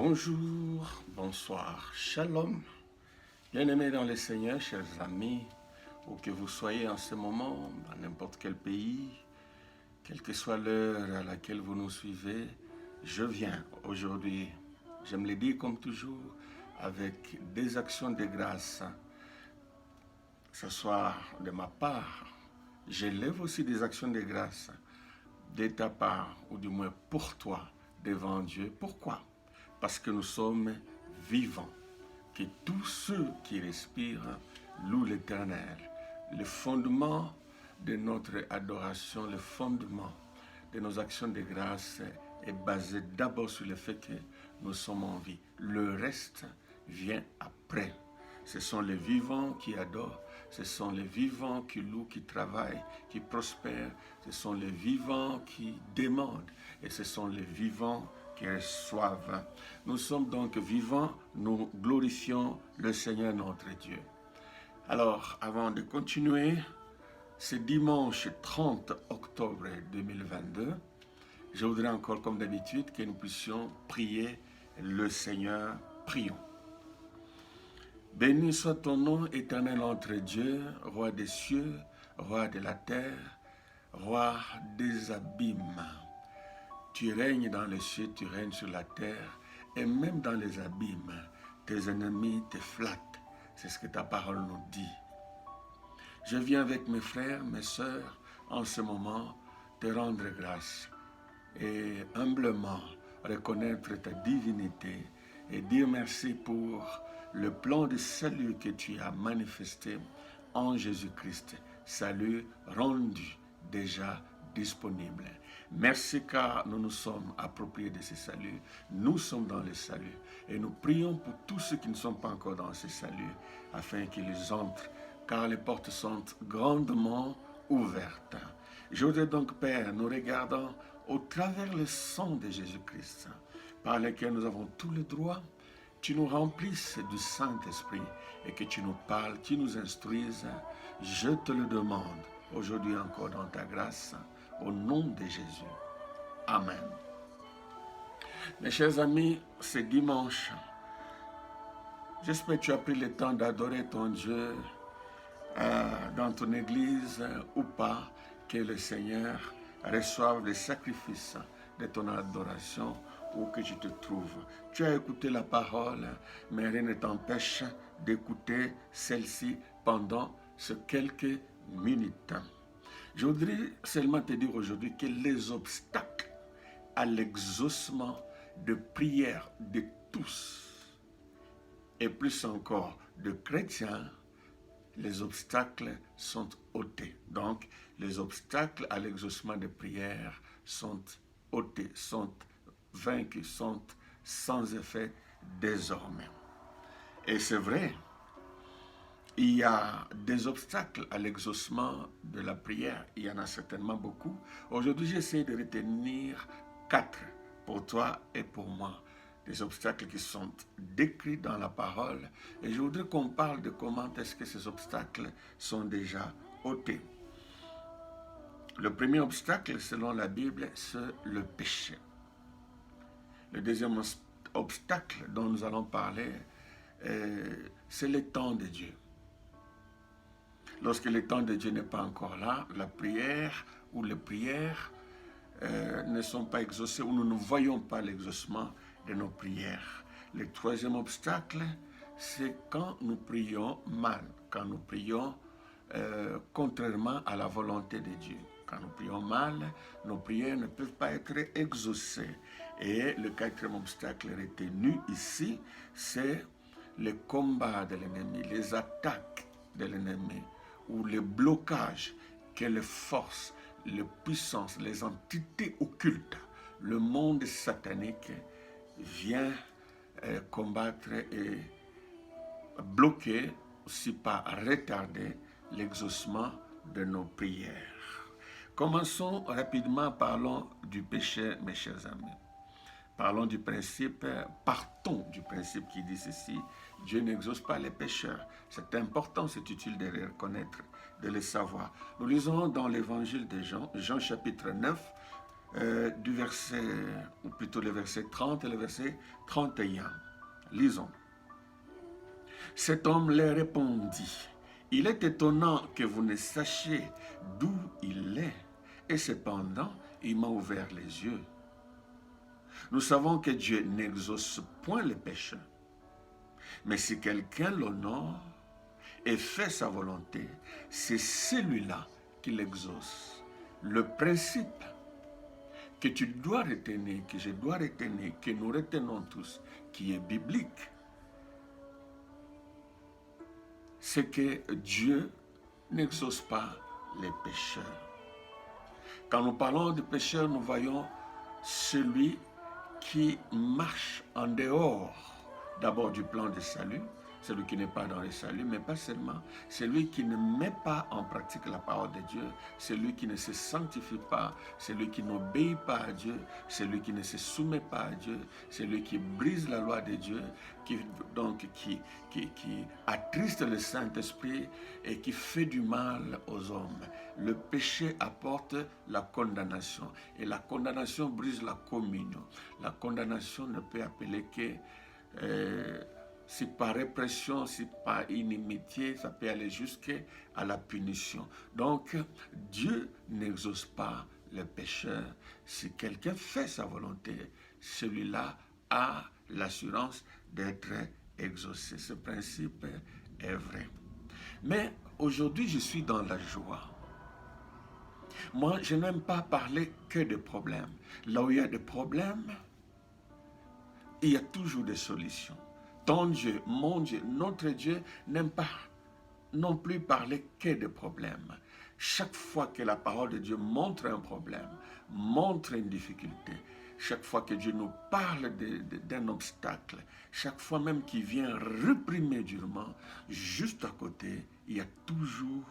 Bonjour, bonsoir, shalom, bien-aimés dans le Seigneur, chers amis, où que vous soyez en ce moment, dans n'importe quel pays, quelle que soit l'heure à laquelle vous nous suivez, je viens aujourd'hui, j'aime le dire comme toujours, avec des actions de grâce, que ce soit de ma part, j'élève aussi des actions de grâce de ta part, ou du moins pour toi, devant Dieu. Pourquoi? Parce que nous sommes vivants. Que tous ceux qui respirent louent l'Éternel. Le fondement de notre adoration, le fondement de nos actions de grâce est basé d'abord sur le fait que nous sommes en vie. Le reste vient après. Ce sont les vivants qui adorent, ce sont les vivants qui louent, qui travaillent, qui prospèrent, ce sont les vivants qui demandent et ce sont les vivants qui reçoivent. Nous sommes donc vivants, nous glorifions le Seigneur notre Dieu. Alors, avant de continuer, ce dimanche 30 octobre 2022, je voudrais encore, comme d'habitude, que nous puissions prier le Seigneur. Prions. Béni soit ton nom, éternel notre Dieu, roi des cieux, roi de la terre, roi des abîmes. Tu règnes dans les cieux, tu règnes sur la terre, et même dans les abîmes, tes ennemis te flattent. C'est ce que ta parole nous dit. Je viens avec mes frères, mes sœurs, en ce moment, te rendre grâce et humblement reconnaître ta divinité et dire merci pour le plan de salut que tu as manifesté en Jésus-Christ. Salut rendu déjà disponible. Merci car nous nous sommes appropriés de ce salut. Nous sommes dans le salut et nous prions pour tous ceux qui ne sont pas encore dans ce salut afin qu'ils entrent car les portes sont grandement ouvertes. Je voudrais donc, Père, nous regardons au travers le sang de Jésus-Christ par lequel nous avons tout le droit, tu nous remplisses du Saint-Esprit et que tu nous parles, tu nous instruises. Je te le demande aujourd'hui encore dans ta grâce, au nom de Jésus. Amen. Mes chers amis, c'est dimanche. J'espère que tu as pris le temps d'adorer ton Dieu dans ton église ou pas, que le Seigneur reçoive les sacrifices de ton adoration où que tu te trouves. Tu as écouté la parole, mais rien ne t'empêche d'écouter celle-ci pendant ces quelques minutes. Je voudrais seulement te dire aujourd'hui que les obstacles à l'exaucement de prière de tous, et plus encore de chrétiens, les obstacles sont ôtés. Donc, les obstacles à l'exaucement de prière sont ôtés, sont vaincus, sont sans effet désormais. Et c'est vrai, il y a des obstacles à l'exaucement de la prière. Il y en a certainement beaucoup. Aujourd'hui, j'essaie de retenir 4 pour toi et pour moi. Des obstacles qui sont décrits dans la parole. Et je voudrais qu'on parle de comment est-ce que ces obstacles sont déjà ôtés. Le premier obstacle, selon la Bible, c'est le péché. Le deuxième obstacle dont nous allons parler, c'est le temps de Dieu. Lorsque le temps de Dieu n'est pas encore là, la prière ou les prières ne sont pas exaucées ou nous ne voyons pas l'exaucement de nos prières. Le troisième obstacle, c'est quand nous prions mal, quand nous prions contrairement à la volonté de Dieu. Quand nous prions mal, nos prières ne peuvent pas être exaucées. Et le quatrième obstacle retenu ici, c'est le combat de l'ennemi, les attaques de l'ennemi, ou les blocages que les forces, les puissances, les entités occultes, le monde satanique vient combattre et bloquer, si pas retarder, l'exaucement de nos prières. Commençons rapidement, parlons du péché, mes chers amis. Parlons du principe, partons du principe qui dit ceci: Dieu n'exauce pas les pécheurs. C'est important, c'est utile de le reconnaître, de le savoir. Nous lisons dans l'évangile de Jean, Jean chapitre 9, du verset, ou plutôt le verset 30 et le verset 31. Lisons. Cet homme leur répondit, « Il est étonnant que vous ne sachiez d'où il est, et cependant, il m'a ouvert les yeux. Nous savons que Dieu n'exauce point les pécheurs, mais si quelqu'un l'honore et fait sa volonté, c'est celui-là qui l'exauce. » Le principe que tu dois retenir, que je dois retenir, que nous retenons tous, qui est biblique, c'est que Dieu n'exauce pas les pécheurs. Quand nous parlons de pécheurs, nous voyons celui qui marche en dehors d'abord du plan de salut, celui qui n'est pas dans le salut, mais pas seulement, celui qui ne met pas en pratique la parole de Dieu, celui qui ne se sanctifie pas, celui qui n'obéit pas à Dieu, celui qui ne se soumet pas à Dieu, celui qui brise la loi de Dieu, qui attriste le Saint-Esprit et qui fait du mal aux hommes. Le péché apporte la condamnation et la condamnation brise la communion. La condamnation ne peut appeler que si par répression, si par inimitié, ça peut aller jusqu'à la punition. Donc, Dieu n'exauce pas le pécheur. Si quelqu'un fait sa volonté, celui-là a l'assurance d'être exaucé. Ce principe est vrai. Mais aujourd'hui, je suis dans la joie. Moi, je n'aime pas parler que de problèmes. Là où il y a des problèmes, il y a toujours des solutions. Ton Dieu, mon Dieu, notre Dieu n'aime pas non plus parler que de problèmes. Chaque fois que la parole de Dieu montre un problème, montre une difficulté, chaque fois que Dieu nous parle d'un obstacle, chaque fois même qu'il vient réprimer durement, juste à côté, il y a toujours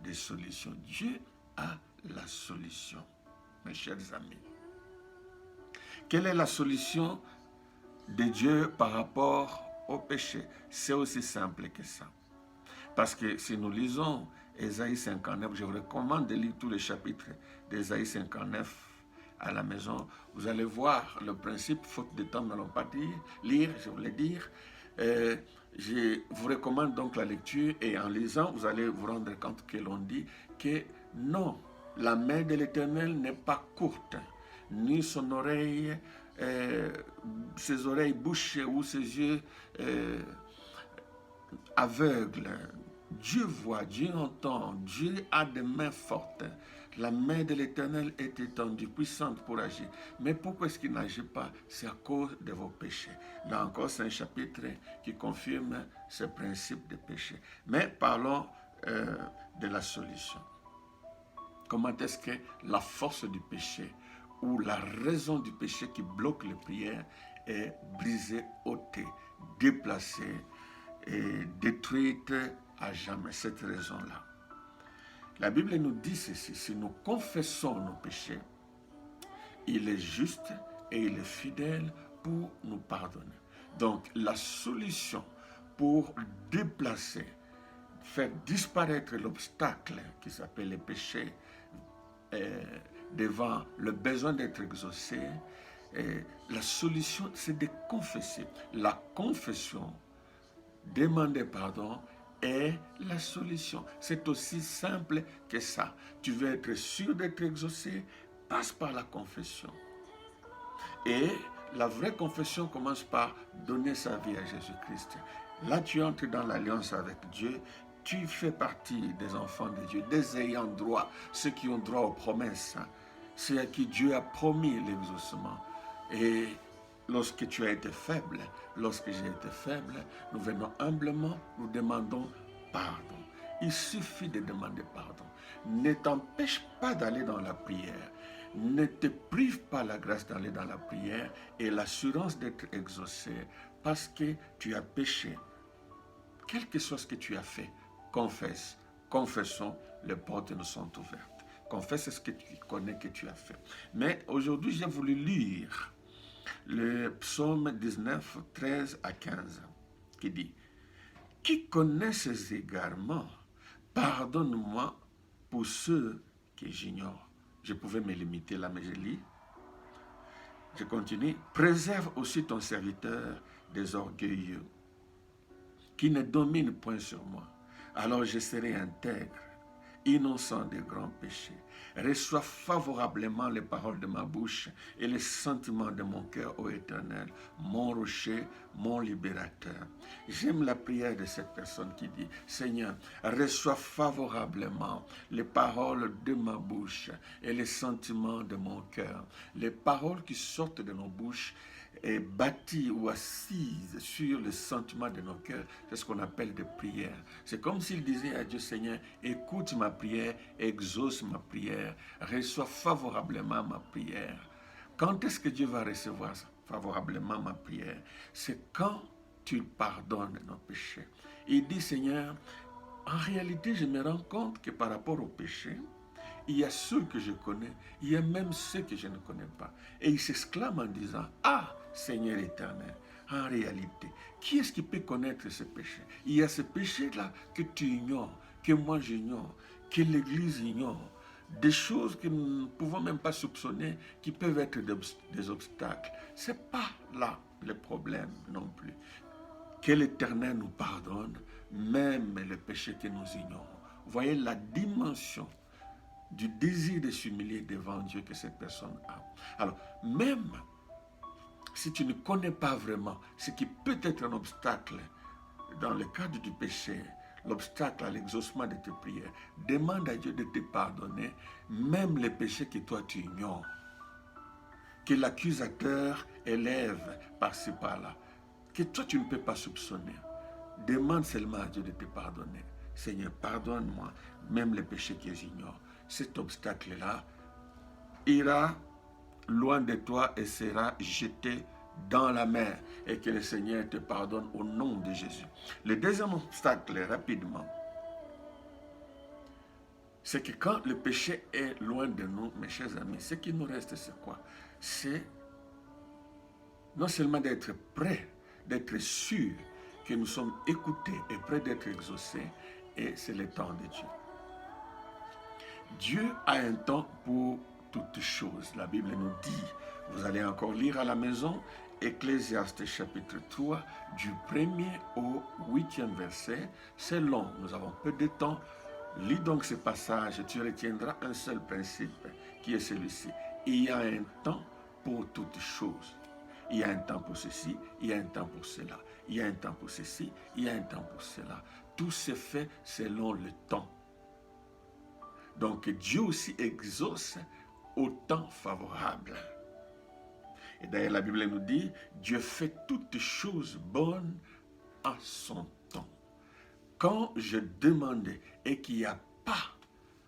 des solutions. Dieu a la solution, mes chers amis. Quelle est la solution de Dieu par rapport au péché? C'est aussi simple que ça. Parce que si nous lisons Ésaïe 59, je vous recommande de lire tous les chapitres d'Ésaïe 59 à la maison. Vous allez voir le principe, faute de temps, nous n'allons pas lire, je voulais dire. Je vous recommande donc la lecture et en lisant, vous allez vous rendre compte que l'on dit que non, la main de l'Éternel n'est pas courte, ni son oreille, ses oreilles bouchées ou ses yeux aveugles. Dieu voit, Dieu entend, Dieu a des mains fortes. La main de l'Éternel est étendue, puissante pour agir. Mais pourquoi est-ce qu'il n'agit pas? C'est à cause de vos péchés. Là encore, c'est un chapitre qui confirme ce principe de péché. Mais parlons de la solution. Comment est-ce que la force du péché ou la raison du péché qui bloque les prières est brisée, ôtée, déplacée et détruite à jamais, cette raison-là? La Bible nous dit ceci: si nous confessons nos péchés, il est juste et il est fidèle pour nous pardonner. Donc, la solution pour déplacer, faire disparaître l'obstacle qui s'appelle le péché devant le besoin d'être exaucé, la solution, c'est de confesser. La confession, demander pardon, est la solution. C'est aussi simple que ça. Tu veux être sûr d'être exaucé, passe par la confession. Et la vraie confession commence par donner sa vie à Jésus-Christ. Là, tu entres dans l'alliance avec Dieu. Tu fais partie des enfants de Dieu, des ayants droit, ceux qui ont droit aux promesses. C'est à qui Dieu a promis l'exaucement. Et lorsque tu as été faible, lorsque j'ai été faible, nous venons humblement, nous demandons pardon. Il suffit de demander pardon. Ne t'empêche pas d'aller dans la prière. Ne te prive pas la grâce d'aller dans la prière et l'assurance d'être exaucé parce que tu as péché. Quel que soit ce que tu as fait, confesse. Confessons, les portes nous sont ouvertes. Confesse ce que tu connais que tu as fait. Mais aujourd'hui, j'ai voulu lire le psaume 19, 13 à 15, qui dit: qui connaît ces égarements, pardonne-moi pour ceux que j'ignore. Je pouvais me limiter là, mais je lis Je continue. Préserve aussi ton serviteur des orgueilleux, qui ne domine point sur moi. Alors je serai intègre, innocent des grands péchés. Reçois favorablement les paroles de ma bouche et les sentiments de mon cœur, ô Éternel, mon rocher, mon libérateur. J'aime la prière de cette personne qui dit, Seigneur, reçois favorablement les paroles de ma bouche et les sentiments de mon cœur. Les paroles qui sortent de nos bouches est bâtie ou assise sur le sentiment de nos cœurs, c'est ce qu'on appelle des prières. C'est comme s'il disait à Dieu, Seigneur, écoute ma prière, exauce ma prière, reçois favorablement ma prière. Quand est-ce que Dieu va recevoir favorablement ma prière? C'est quand tu pardonnes nos péchés. Il dit, Seigneur, en réalité, je me rends compte que par rapport au péché, il y a ceux que je connais, il y a même ceux que je ne connais pas. Et il s'exclame en disant, ah, Seigneur éternel, en réalité, qui est-ce qui peut connaître ce péché? Il y a ce péché-là que tu ignores, que moi j'ignore, que l'Église ignore. Des choses que nous ne pouvons même pas soupçonner, qui peuvent être des obstacles. Ce n'est pas là le problème non plus. Que l'Éternel nous pardonne, même les péchés que nous ignorons. Voyez la dimension du désir de s'humilier devant Dieu que cette personne a. Alors, même si tu ne connais pas vraiment ce qui peut être un obstacle dans le cadre du péché, l'obstacle à l'exaucement de tes prières, demande à Dieu de te pardonner, même les péchés que toi tu ignores, que l'accusateur élève par-ci par-là, que toi tu ne peux pas soupçonner. Demande seulement à Dieu de te pardonner. Seigneur, pardonne-moi, même les péchés que j'ignore. Cet obstacle-là ira loin de toi et sera jeté dans la mer, et que le Seigneur te pardonne au nom de Jésus. Le deuxième obstacle, rapidement, c'est que quand le péché est loin de nous, mes chers amis, ce qui nous reste, c'est quoi? C'est non seulement d'être prêt, d'être sûr que nous sommes écoutés et prêts d'être exaucés, et c'est le temps de Dieu. Dieu a un temps pour toutes choses. La Bible nous dit, vous allez encore lire à la maison, Ecclésiaste chapitre 3, du 1er au 8e verset. C'est long, nous avons peu de temps. Lis donc ce passage et tu retiendras un seul principe qui est celui-ci. Il y a un temps pour toutes choses. Il y a un temps pour ceci, il y a un temps pour cela. Il y a un temps pour ceci, il y a un temps pour cela. Tout se fait selon le temps. Donc Dieu aussi exauce au temps favorable. Et d'ailleurs la Bible nous dit, Dieu fait toutes choses bonnes à son temps. Quand je demandais et qu'il n'y a pas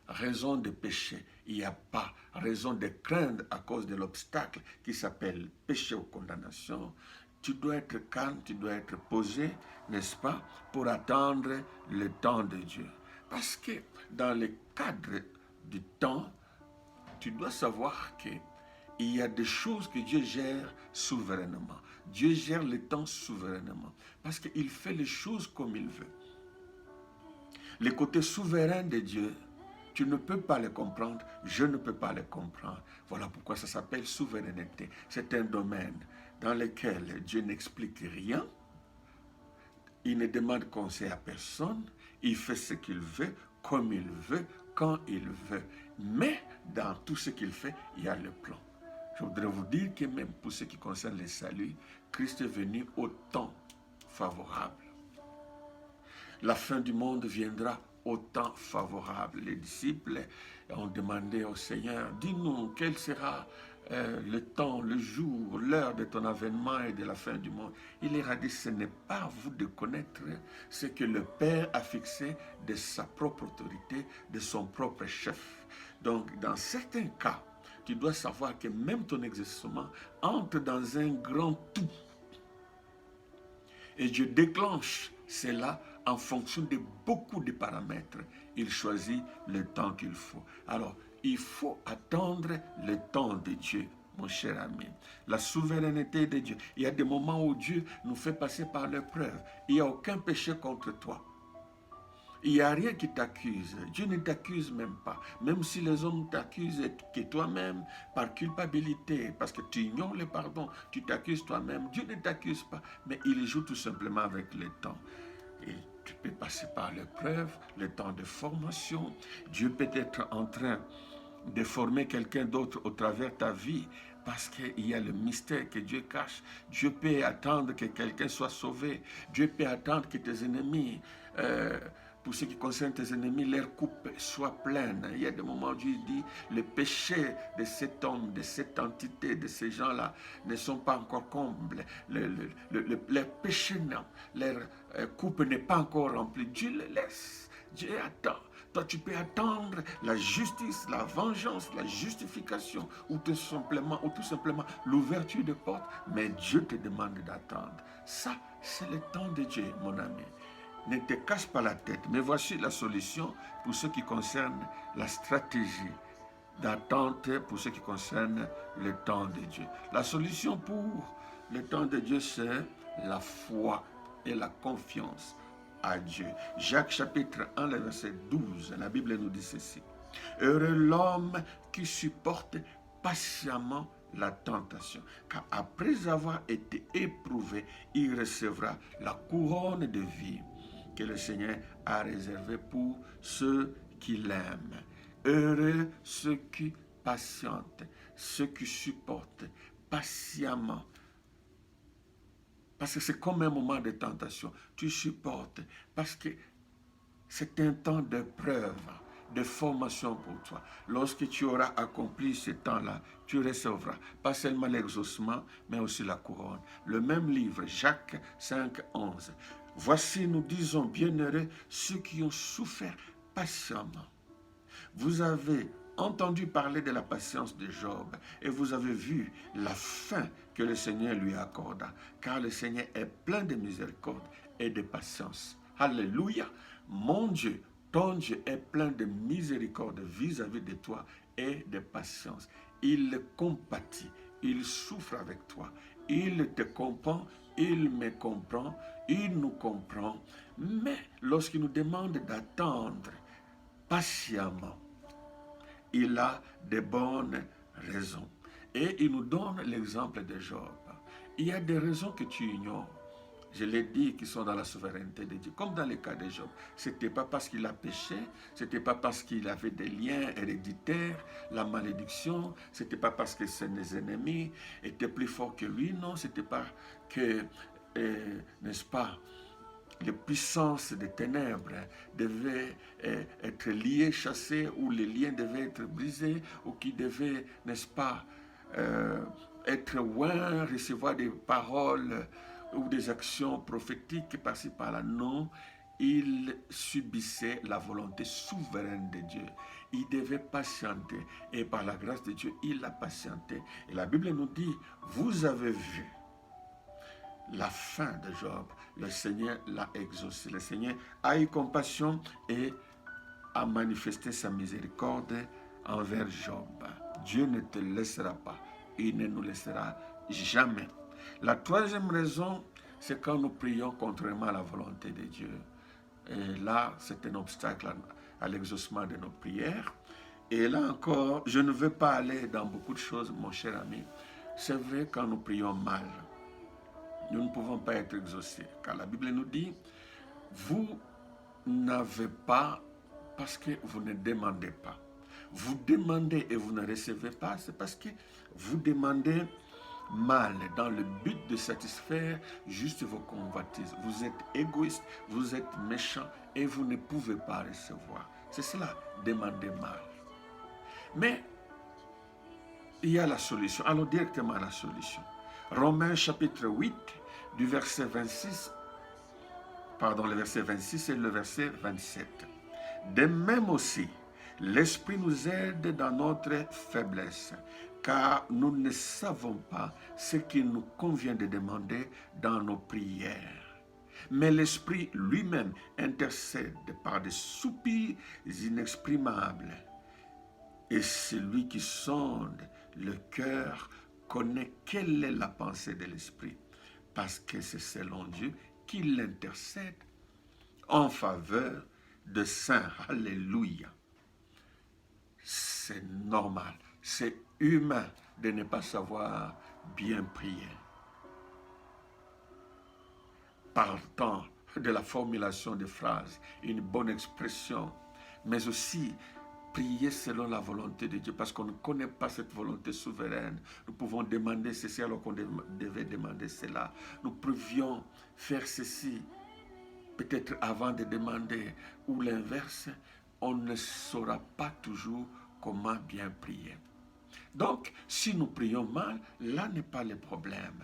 raison de pécher, il n'y a pas raison de craindre à cause de l'obstacle qui s'appelle péché ou condamnation, tu dois être calme, tu dois être posé, n'est-ce pas, pour attendre le temps de Dieu. Parce que dans le cadre du temps, tu dois savoir qu'il y a des choses que Dieu gère souverainement. Dieu gère le temps souverainement. Parce qu'il fait les choses comme il veut. Le côté souverain de Dieu, tu ne peux pas le comprendre, je ne peux pas le comprendre. Voilà pourquoi ça s'appelle souveraineté. C'est un domaine dans lequel Dieu n'explique rien. Il ne demande conseil à personne. Il fait ce qu'il veut, comme il veut, quand il veut. Mais dans tout ce qu'il fait, il y a le plan. Je voudrais vous dire que même pour ce qui concerne le salut, Christ est venu au temps favorable. La fin du monde viendra au temps favorable. Les disciples ont demandé au Seigneur, dis-nous quel sera le temps, le jour, l'heure de ton avènement et de la fin du monde. Il leur a dit, ce n'est pas à vous de connaître ce que le Père a fixé de sa propre autorité, de son propre chef. Donc, dans certains cas, tu dois savoir que même ton exercement entre dans un grand tout. Et Dieu déclenche cela en fonction de beaucoup de paramètres. Il choisit le temps qu'il faut. Alors, il faut attendre le temps de Dieu, mon cher ami. La souveraineté de Dieu. Il y a des moments où Dieu nous fait passer par l'épreuve. Il n'y a aucun péché contre toi. Il n'y a rien qui t'accuse. Dieu ne t'accuse même pas. Même si les hommes t'accusent que toi-même, par culpabilité, parce que tu ignores le pardon, tu t'accuses toi-même. Dieu ne t'accuse pas, mais il joue tout simplement avec le temps. Et tu peux passer par l'épreuve, le temps de formation. Dieu peut être en train de former quelqu'un d'autre au travers de ta vie, parce qu'il y a le mystère que Dieu cache. Dieu peut attendre que quelqu'un soit sauvé. Dieu peut attendre que tes ennemis, pour ce qui concerne tes ennemis, leur coupe soit pleine. Il y a des moments où Dieu dit, le péché de cet homme, de cette entité, de ces gens-là, ne sont pas encore combles. Leur péché, non. Leur coupe n'est pas encore remplie. Dieu le laisse. Dieu attend. Toi, tu peux attendre la justice, la vengeance, la justification ou tout simplement l'ouverture de portes, mais Dieu te demande d'attendre. Ça, c'est le temps de Dieu, mon ami. Ne te casse pas la tête, mais voici la solution pour ce qui concerne la stratégie d'attente, pour ce qui concerne le temps de Dieu. La solution pour le temps de Dieu, c'est la foi et la confiance à Dieu. Jacques chapitre 1, le verset 12, la Bible nous dit ceci. Heureux l'homme qui supporte patiemment la tentation, car après avoir été éprouvé, il recevra la couronne de vie que le Seigneur a réservée pour ceux qui l'aiment. Heureux ceux qui patientent, ceux qui supportent patiemment. Parce que c'est comme un moment de tentation. Tu supportes. Parce que c'est un temps de preuve, de formation pour toi. Lorsque tu auras accompli ce temps-là, tu recevras pas seulement l'exaucement, mais aussi la couronne. Le même livre, Jacques 5, 11. Voici, nous disons, bienheureux ceux qui ont souffert patiemment. Vous avez entendu parler de la patience de Job et vous avez vu la fin que le Seigneur lui accorda, car le Seigneur est plein de miséricorde et de patience. Alléluia! Mon Dieu, ton Dieu est plein de miséricorde vis-à-vis de toi et de patience. Il compatit, il souffre avec toi, il te comprend, il me comprend, il nous comprend. Mais lorsqu'il nous demande d'attendre patiemment, il a de bonnes raisons. Et il nous donne l'exemple de Job. Il y a des raisons que tu ignores. Je l'ai dit, qui sont dans la souveraineté de Dieu. Comme dans le cas de Job. Ce n'était pas parce qu'il a péché, ce n'était pas parce qu'il avait des liens héréditaires, la malédiction, ce n'était pas parce que ses ennemis étaient plus forts que lui, non, ce n'était pas que, n'est-ce pas, les puissances des ténèbres devaient être liées, chassées, ou les liens devaient être brisés, ou qui devaient, n'est-ce pas, être loin, recevoir des paroles ou des actions prophétiques par-ci par-là. Non, il subissait la volonté souveraine de Dieu. Il devait patienter, et par la grâce de Dieu, il a patienté. Et la Bible nous dit, vous avez vu la fin de Job, le Seigneur l'a exaucé. Le Seigneur a eu compassion et a manifesté sa miséricorde envers Job. Dieu ne te laissera pas. Il ne nous laissera jamais. La troisième raison, c'est quand nous prions contrairement à la volonté de Dieu. Et là, c'est un obstacle à l'exaucement de nos prières. Et là encore, je ne veux pas aller dans beaucoup de choses, mon cher ami. C'est vrai quand nous prions mal, nous ne pouvons pas être exaucés. Car la Bible nous dit, vous n'avez pas parce que vous ne demandez pas. Vous demandez et vous ne recevez pas, c'est parce que vous demandez mal, dans le but de satisfaire juste vos convoitises. Vous êtes égoïste, vous êtes méchant et vous ne pouvez pas recevoir. C'est cela, demander mal. Mais il y a la solution. Allons directement à la solution. Romains chapitre 8, du verset 26, le verset 26 et le verset 27. De même aussi, l'Esprit nous aide dans notre faiblesse, car nous ne savons pas ce qu'il nous convient de demander dans nos prières. Mais l'Esprit lui-même intercède par des soupirs inexprimables. Et celui qui sonde le cœur connaît quelle est la pensée de l'Esprit, parce que c'est selon Dieu qu'il intercède en faveur de saints. Alléluia. C'est normal, c'est humain de ne pas savoir bien prier. Partant de la formulation des phrases, une bonne expression, mais aussi prier selon la volonté de Dieu, parce qu'on ne connaît pas cette volonté souveraine. Nous pouvons demander ceci alors qu'on devait demander cela. Nous pouvions faire ceci peut-être avant de demander, ou l'inverse, on ne saura pas toujours comment bien prier. Donc, si nous prions mal, là n'est pas le problème.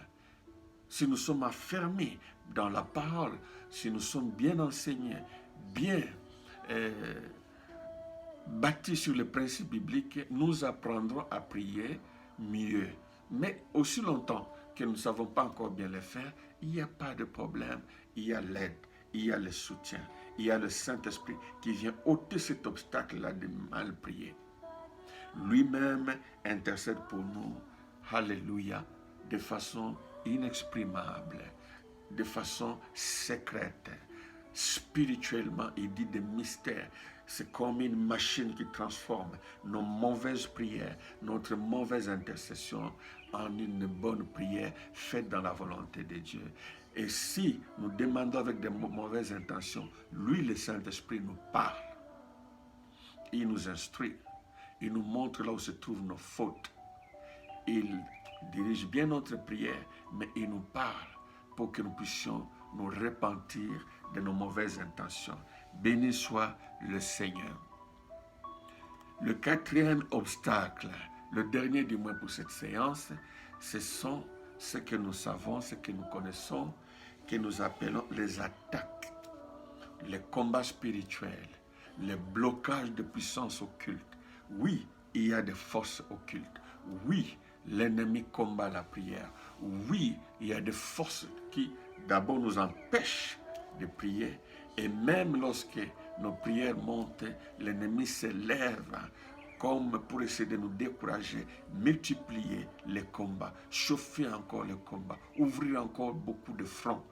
Si nous sommes affermis dans la parole, si nous sommes bien enseignés, bien bâtis sur les principes bibliques, nous apprendrons à prier mieux. Mais aussi longtemps que nous ne savons pas encore bien le faire, il n'y a pas de problème. Il y a l'aide, il y a le soutien, il y a le Saint-Esprit qui vient ôter cet obstacle-là de mal prier. Lui-même intercède pour nous, alléluia, de façon inexprimable, de façon secrète. Spirituellement, il dit des mystères. C'est comme une machine qui transforme nos mauvaises prières, notre mauvaise intercession en une bonne prière faite dans la volonté de Dieu. Et si nous demandons avec de mauvaises intentions, lui, le Saint-Esprit, nous parle. Il nous instruit. Il nous montre là où se trouvent nos fautes. Il dirige bien notre prière, mais il nous parle pour que nous puissions nous repentir de nos mauvaises intentions. Béni soit le Seigneur. Le quatrième obstacle, le dernier du moins pour cette séance, ce sont ce que nous savons, ce que nous connaissons, que nous appelons les attaques, les combats spirituels, les blocages de puissance occulte. Oui, il y a des forces occultes. Oui, l'ennemi combat la prière. Oui, il y a des forces qui d'abord nous empêchent de prier. Et même lorsque nos prières montent, l'ennemi s'élève comme pour essayer de nous décourager, multiplier les combats, chauffer encore les combats, ouvrir encore beaucoup de fronts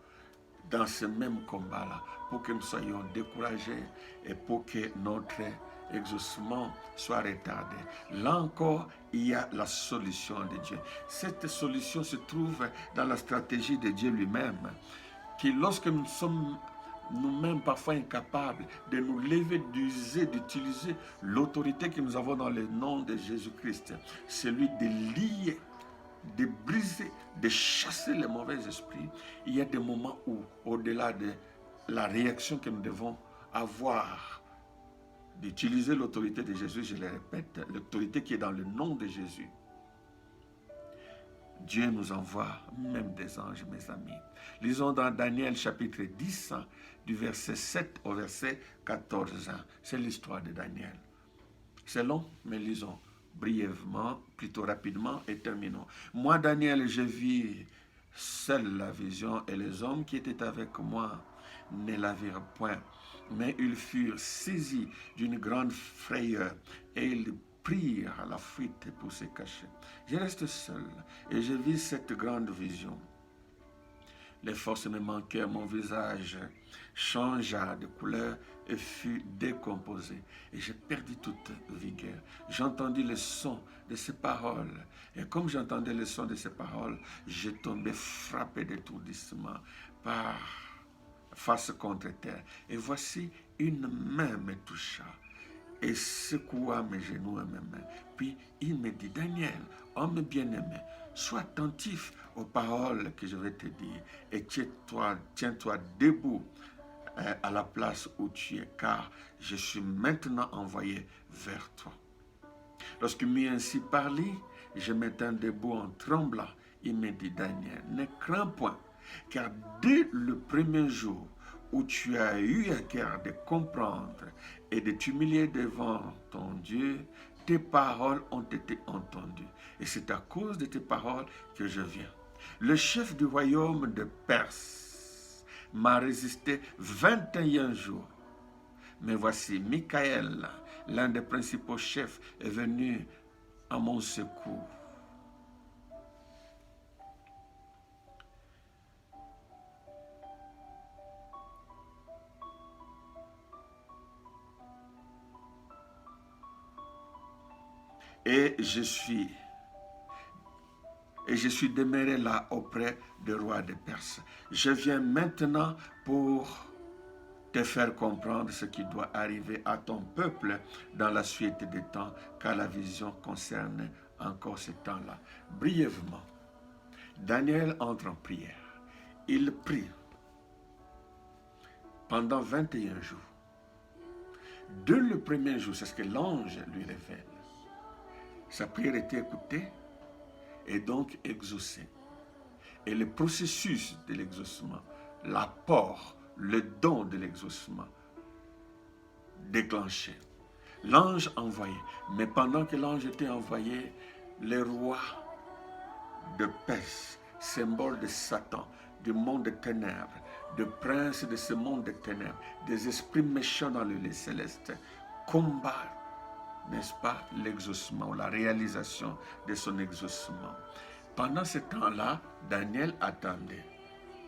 dans ce même combat-là, pour que nous soyons découragés et pour que notre exaucement soit retardé. Là encore, il y a la solution de Dieu. Cette solution se trouve dans la stratégie de Dieu lui-même, qui lorsque nous sommes nous-mêmes parfois incapables de nous lever, d'utiliser l'autorité que nous avons dans le nom de Jésus-Christ, celui de lier, de briser, de chasser les mauvais esprits, il y a des moments où, au-delà de la réaction que nous devons avoir, d'utiliser l'autorité de Jésus, je le répète, l'autorité qui est dans le nom de Jésus, Dieu nous envoie même des anges, mes amis. Lisons dans Daniel chapitre 10, du verset 7 au verset 14. C'est l'histoire de Daniel. C'est long, mais lisons brièvement, plutôt rapidement, et terminons. Moi, Daniel, je vis seul la vision, et les hommes qui étaient avec moi ne la virent point. Mais ils furent saisis d'une grande frayeur, et ils prirent à la fuite pour se cacher. Je reste seul, et je vis cette grande vision. Les forces me manquèrent, mon visage changea de couleur et fut décomposé. Et j'ai perdu toute vigueur. J'entendis le son de ces paroles. Et comme j'entendais le son de ces paroles, je tombais frappé d'étourdissement par face contre terre. Et voici, une main me toucha et secoua mes genoux et mes mains. Puis il me dit, Daniel, homme bien-aimé, sois attentif aux paroles que je vais te dire et tiens-toi debout à la place où tu es, car je suis maintenant envoyé vers toi. Lorsqu'il m'eut ainsi parlé, je m'étais debout en tremblant. Il me dit, Daniel, ne crains point, car dès le premier jour où tu as eu à cœur de comprendre et de t'humilier devant ton Dieu, tes paroles ont été entendues. Et c'est à cause de tes paroles que je viens. Le chef du royaume de Perse m'a résisté 21 jours. Mais voici, Michael, l'un des principaux chefs, est venu à mon secours. Et je suis demeuré là auprès du roi de Perse. Je viens maintenant pour te faire comprendre ce qui doit arriver à ton peuple dans la suite des temps, car la vision concerne encore ce temps-là. Brièvement, Daniel entre en prière. Il prie pendant 21 jours. Dès le premier jour, c'est ce que l'ange lui révèle. Sa prière était écoutée et donc exaucée. Et le processus de l'exaucement, l'apport, le don de l'exaucement déclenché. L'ange envoyé. Mais pendant que l'ange était envoyé, les rois de Perse, symbole de Satan, du monde des ténèbres, de princes de ce monde des ténèbres, des esprits méchants dans le lieu céleste, combattent, n'est-ce pas, l'exaucement, la réalisation de son exaucement. Pendant ce temps-là, Daniel attendait.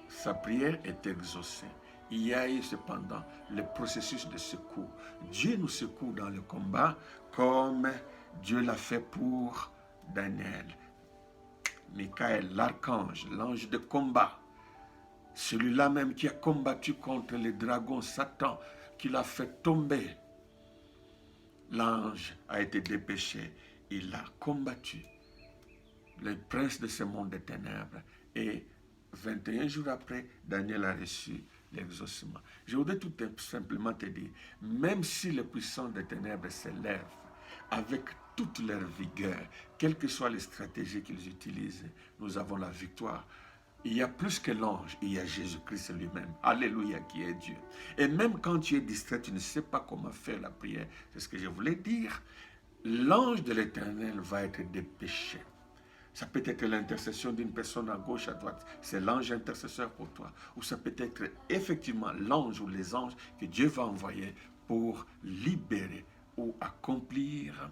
Sa prière est exaucée. Il y a eu cependant le processus de secours. Dieu nous secoue dans le combat comme Dieu l'a fait pour Daniel. Michael, l'archange, l'ange de combat, celui-là même qui a combattu contre les dragons Satan, qui l'a fait tomber. L'ange a été dépêché, il a combattu le prince de ce monde des ténèbres. Et 21 jours après, Daniel a reçu l'exaucement. Je voudrais tout simplement te dire, même si les puissants des ténèbres s'élèvent avec toute leur vigueur, quelles que soient les stratégies qu'ils utilisent, nous avons la victoire. Il y a plus que l'ange, il y a Jésus-Christ lui-même. Alléluia, qui est Dieu. Et même quand tu es distrait, tu ne sais pas comment faire la prière. C'est ce que je voulais dire. L'ange de l'Éternel va être dépêché. Ça peut être l'intercession d'une personne à gauche, à droite. C'est l'ange intercesseur pour toi. Ou ça peut être effectivement l'ange ou les anges que Dieu va envoyer pour libérer ou accomplir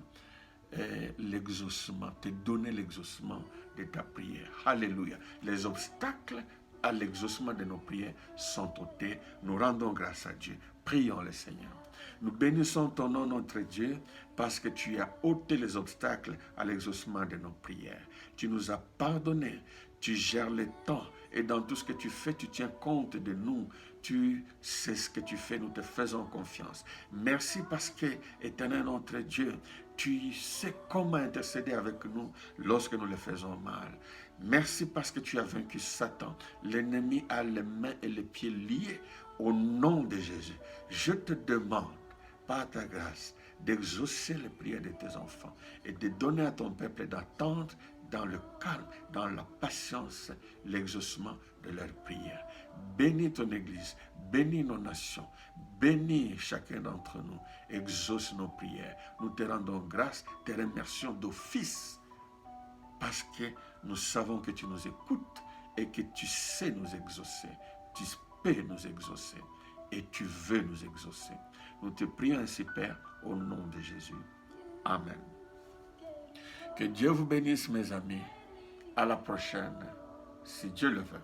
l'exaucement, te donner l'exaucement de ta prière. Alléluia. Les obstacles à l'exaucement de nos prières sont ôtés. Nous rendons grâce à Dieu. Prions le Seigneur. Nous bénissons ton nom, notre Dieu, parce que tu as ôté les obstacles à l'exaucement de nos prières. Tu nous as pardonné, tu gères le temps et dans tout ce que tu fais, tu tiens compte de nous. Tu sais ce que tu fais, nous te faisons confiance. Merci parce que, Éternel notre Dieu, tu sais comment intercéder avec nous lorsque nous le faisons mal. Merci parce que tu as vaincu Satan. L'ennemi a les mains et les pieds liés. Au nom de Jésus, je te demande, par ta grâce, d'exaucer les prières de tes enfants et de donner à ton peuple d'attendre dans le calme, dans la patience, l'exaucement de leurs prières. Bénis ton Église, bénis nos nations, bénis chacun d'entre nous, exauce nos prières. Nous te rendons grâce, te remercions d'office parce que nous savons que tu nous écoutes et que tu sais nous exaucer. Tu peux nous exaucer et tu veux nous exaucer. Nous te prions ainsi, Père, au nom de Jésus. Amen. Que Dieu vous bénisse, mes amis. À la prochaine, si Dieu le veut.